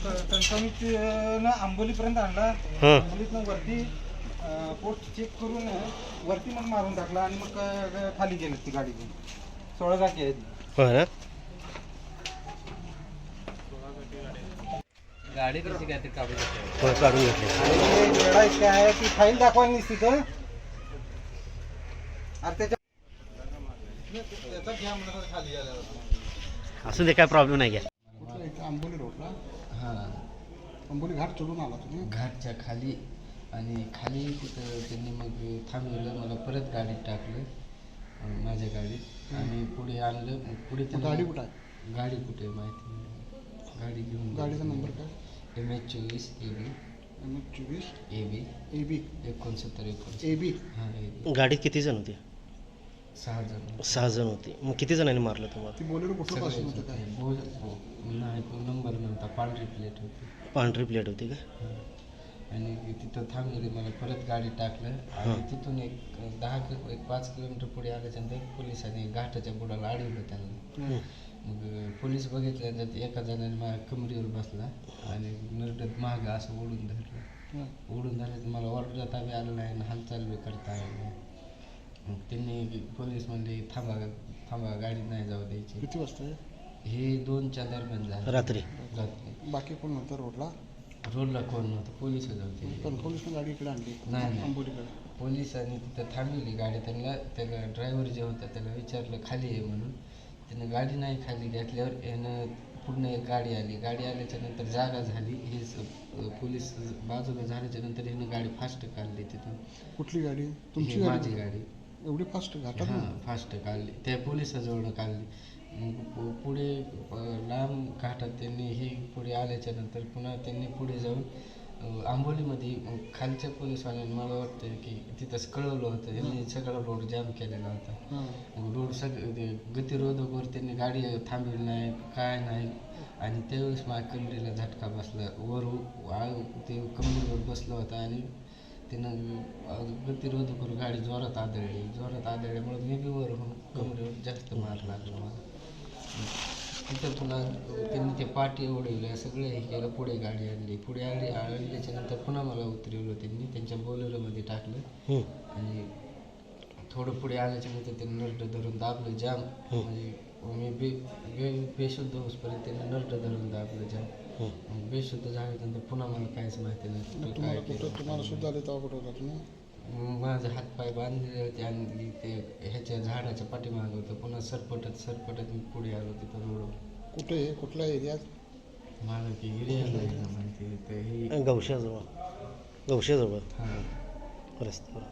कणकवलीतनं आंबोलीपर्यंत आणला. आंबोलीतनं वरती post check करून वरती मग मारून टाकला आणि मग खाली गेली ती गाडी घेऊन. 16 चाकी आहे ती. होय ना. गाडी कशी काय ते काढून घेतली. होय, काढून घेतली. आणि वेळा इतका आहे की फाईल दाखवायला नाही तिथं. अरे त्याच्या घ्या म्हणलं खाली आला. असू दे, काय प्रॉब्लेम नाही घ्या. आंबोली रोडला हां, आंबोली घाट चढून आला तुम्ही. घाटच्या खाली आणि खाली तिथं त्यांनी मग थांबवलं, मला परत गाडीत टाकलं माझ्या गाडीत आणि पुढे आणलं. पुढे गाडी कुठं आहे? गाडी कुठे आहे माहिती नाही. गाडी घेऊन गाडीचा नंबर काय? MH24 AB MH24 AB AB 69 AB. हां AB. गाडीत किती जण होते? 6 जण. 6 जण होते. मग किती जणांनी मारलं तुम्हाला? ती बोलेरो कुठलं पासून होतं काय? नाही, नंबर नव्हता, पांढरी प्लेट होती. पांढरी प्लेट होती का? आणि तिथं थांबले, मला परत गाडी टाकलं आणि तिथून एक 5 किलोमीटर पुढे आल्याच्यानंतर पोलिसांनी घाटाच्या बुडाला अडवलं त्यांना. मग पोलीस बघितल्यानंतर एका जणाने माझ्या कमरेवर बसला आणि नरडत मागं असं ओढून धरलं. ओढून धरलं, मला ऑर्डर ताबे आलं नाही आणि हालचाल बी करता आली नाही. मग त्यांनी पोलीस म्हणले थांबा, गाडी नाही जाऊ द्यायची. किती वाजता? हे 2च्या दरम्यान झालं. रात्री. बाकी कोण नव्हतं रोडला? रोडला कोण नव्हतं, पोलीसच होते. कणकवलीतनं गाडी इकडे आणली नाही. आंबोलीकडे. पोलिसांनी तिथं थांबवली गाडी. त्याला ड्रायव्हर जे होता त्याला विचारलं खाली आहे म्हणून. त्यानं गाडी नाही खाली घेतल्यावर यानं पूर्ण एक गाडी आली. गाडी आल्याच्या नंतर जागा झाली. हे पोलीस बाजूला झाल्याच्या नंतर ह्यानं गाडी फास्ट काढली तिथून. कुठली गाडी? तुमची? माझी गाडी. एवढी फास्ट घाटात? हां, फास्ट काढली. त्या पोलिसाजवळ काढली. मग पुढे लांब घाटात त्यांनी हे पुढे आल्याच्या नंतर पुन्हा त्यांनी पुढे जाऊन आंबोलीमध्ये खालच्या पोलिसवाल्यांनी मला वाटतं की तिथंच कळवलं होतं. यांनी सगळा रोड जाम केलेला होता. रोड गतिरोधकवर त्यांनी गाडी थांबवली नाही, काय नाही. आणि त्यावेळेस माझ्या कमरेला झटका बसला. ते कमरेवर बसलं होतं आणि त्यानं गतिरोधकवर गाडी जोरात आदळल्यामुळे मी बी वर होऊन कमरेवर जास्त मार लागला मला. तिथं पुन्हा त्यांनी ते पाठी ओढवल्या, सगळे हे केलं. पुढे गाडी आणल्याच्या नंतर पुन्हा मला उतरवलं. त्यांनी त्यांच्या बोलेरोमध्ये टाकलं आणि थोडं पुढे आल्याच्या नंतर त्यांनी नरड धरून दाबलं जाम. म्हणजे मी बेशुद्ध होसपर्यंत त्यांनी नरड धरून दाबलं जाम. बेशुद्ध झाल्यानंतर पुन्हा मला काहीच माहिती नाही काय केलं. तुम्हाला सुद्धा आले तेव्हा कुठं होता तुम्ही? माझे हातपाय बांधलेले होते आणि ते ह्याच्या झाडाच्या पाठीमागं होतं. पुन्हा सरपटत मी पुढे आलो तिथं रोड. कुठे? कुठल्या एरियात? मला की एरियाला माहिती हे गवशाजवळ. हां रस्त्यावर.